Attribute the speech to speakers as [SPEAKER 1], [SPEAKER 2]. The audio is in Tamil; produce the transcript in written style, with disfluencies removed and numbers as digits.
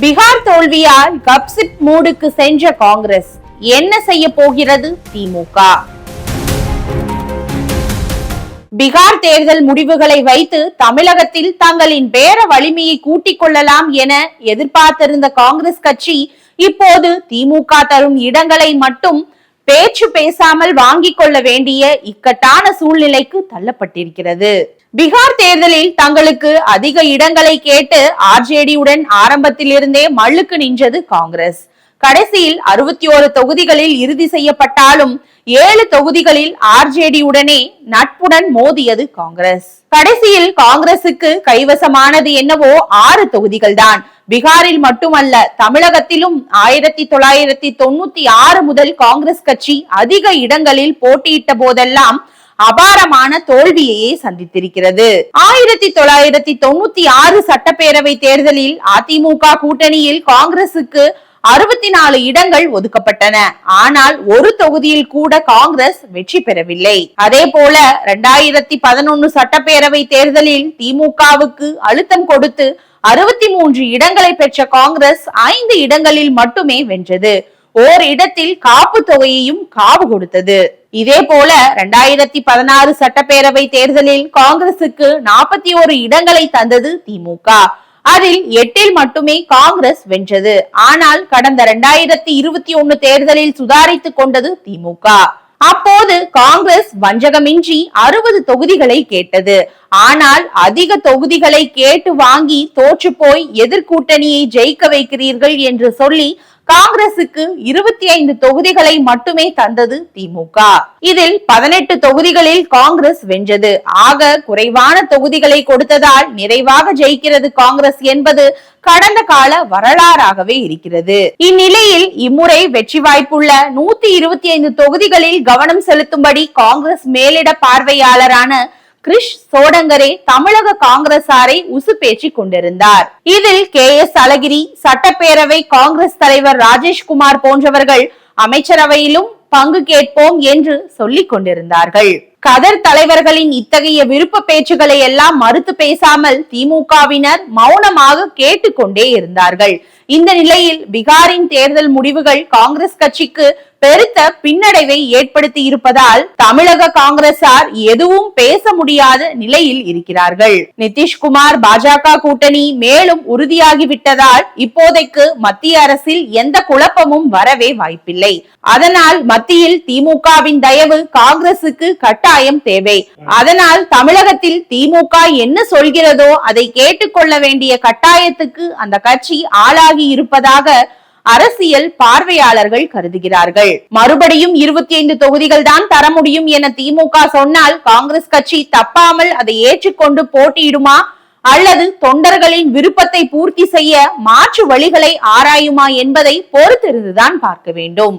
[SPEAKER 1] பீகார் தோல்வியால் கப்சிப் மூடுக்கு சென்ற காங்கிரஸ் என்ன செய்ய போகிறது திமுக? பீகார் தேர்தல் முடிவுகளை வைத்து தமிழகத்தில் தங்களின் பேர வலிமையை கூட்டிக் கொள்ளலாம் என எதிர்பார்த்திருந்த காங்கிரஸ் கட்சி இப்போது திமுக தரும் இடங்களை மட்டும் பேச்சு பேசாமல் வாங்கிக் கொள்ள வேண்டிய இக்கட்டான சூழ்நிலைக்கு தள்ளப்பட்டிருக்கிறது. பீகார் தேர்தலில் தங்களுக்கு அதிக இடங்களை கேட்டு ஆர்ஜேடியுடன் ஆரம்பத்திலிருந்தே மல்லுக்கு நின்றது காங்கிரஸ். கடைசியில் 61 தொகுதிகளில் இறுதி செய்யப்பட்டாலும் 7 தொகுதிகளில் ஆர்ஜேடியுடனே நட்புடன் மோதியது காங்கிரஸ். கடைசியில் காங்கிரசுக்கு கைவசமானது என்னவோ 6 தொகுதிகள் தான். பீகாரில் மட்டுமல்ல, தமிழகத்திலும் 1996 முதல் காங்கிரஸ் கட்சி அதிக இடங்களில் போட்டியிட்ட போதெல்லாம் அபாரமான தோல்வியையே சந்தித்திருக்கிறது. 1996 சட்டப்பேரவை தேர்தலில் அதிமுக கூட்டணியில் காங்கிரசுக்கு 64 இடங்கள் ஒதுக்கப்பட்டன. ஆனால் ஒரு தொகுதியில் கூட காங்கிரஸ் வெற்றி பெறவில்லை. அதே போல 2011 சட்டப்பேரவை தேர்தலில் திமுகவுக்கு அழுத்தம் கொடுத்து 63 இடங்களை பெற்ற காங்கிரஸ் 5 இடங்களில் மட்டுமே வென்றது. ஓர் இடத்தில் காப்பு தொகையையும் காவு கொடுத்தது. இதே போல 2016 சட்டப்பேரவை தேர்தலில் காங்கிரசுக்கு 41 இடங்களை தந்தது திமுக. அதில் 8 மட்டுமே காங்கிரஸ் வென்றது. ஆனால் கடந்த 2021 தேர்தலில் சுதாரித்துக் கொண்டது திமுக. அப்போது காங்கிரஸ் வஞ்சகமின்றி 60 தொகுதிகளை கேட்டது. ஆனால் அதிக தொகுதிகளை கேட்டு வாங்கி தோற்று போய் எதிர்கூட்டணியை ஜெயிக்க வைக்கிறீர்கள் என்று சொல்லி காங்கிரசுக்கு 25 தொகுதிகளை மட்டுமே தந்தது திமுக. இதில் 18 தொகுதிகளில் காங்கிரஸ் வென்றது. ஆக குறைவான தொகுதிகளை கொடுத்ததால் நிறைவாக ஜெயிக்கிறது காங்கிரஸ் என்பது கடந்த கால வரலாறாகவே இருக்கிறது. இந்நிலையில் இம்முறை வெற்றி வாய்ப்புள்ள 125 தொகுதிகளில் கவனம் செலுத்தும்படி காங்கிரஸ் மேலிட பார்வையாளரான கிரிஷ் சோடங்கரே தமிழக காங்கிரசாரை உசுப்பேற்றி கொண்டிருந்தார். இதில் KS அழகிரி, சட்டப்பேரவை காங்கிரஸ் தலைவர் ராஜேஷ்குமார் போன்றவர்கள் அமைச்சரவையிலும் பங்கு கேட்போம் என்று சொல்லிக் கொண்டிருந்தார்கள். கதர் தலைவர்களின் இத்தகைய விருப்ப பேச்சுகளை எல்லாம் மறுத்து பேசாமல் திமுகவினர் மௌனமாக கேட்டுக்கொண்டே இருந்தார்கள். இந்த நிலையில் பீகாரின் தேர்தல் முடிவுகள் காங்கிரஸ் கட்சிக்கு பெருத்த பின்னடைவை ஏற்படுத்தி இருப்பதால் தமிழக காங்கிரசார் எதுவும் பேச முடியாத நிலையில் இருக்கிறார்கள். நிதிஷ்குமார் பாஜக கூட்டணி மேலும் உறுதியாகிவிட்டதால் இப்போதைக்கு மத்திய அரசில் எந்த குழப்பமும் வரவே வாய்ப்பில்லை. அதனால் மத்தியில் திமுகவின் தயவு காங்கிரசுக்கு கட்டாயம் தேவை. அதனால் தமிழகத்தில் திமுக என்ன சொல்கிறதோ அதை கேட்டுக்கொள்ள வேண்டிய கட்டாயத்துக்கு அந்த கட்சி ஆளாகி இருப்பதாக அரசியல் பார்வையாளர்கள் கருதுகிறார்கள். மறுபடியும் 25 தொகுதிகள் தான் தர முடியும் என திமுக சொன்னால் காங்கிரஸ் கட்சி தப்பாமல் அதை ஏற்றுக்கொண்டு போட்டியிடுமா அல்லது தொண்டர்களின் விருப்பத்தை பூர்த்தி செய்ய மாற்று வழிகளை ஆராயுமா என்பதை பொறுத்திருந்துதான் பார்க்க வேண்டும்.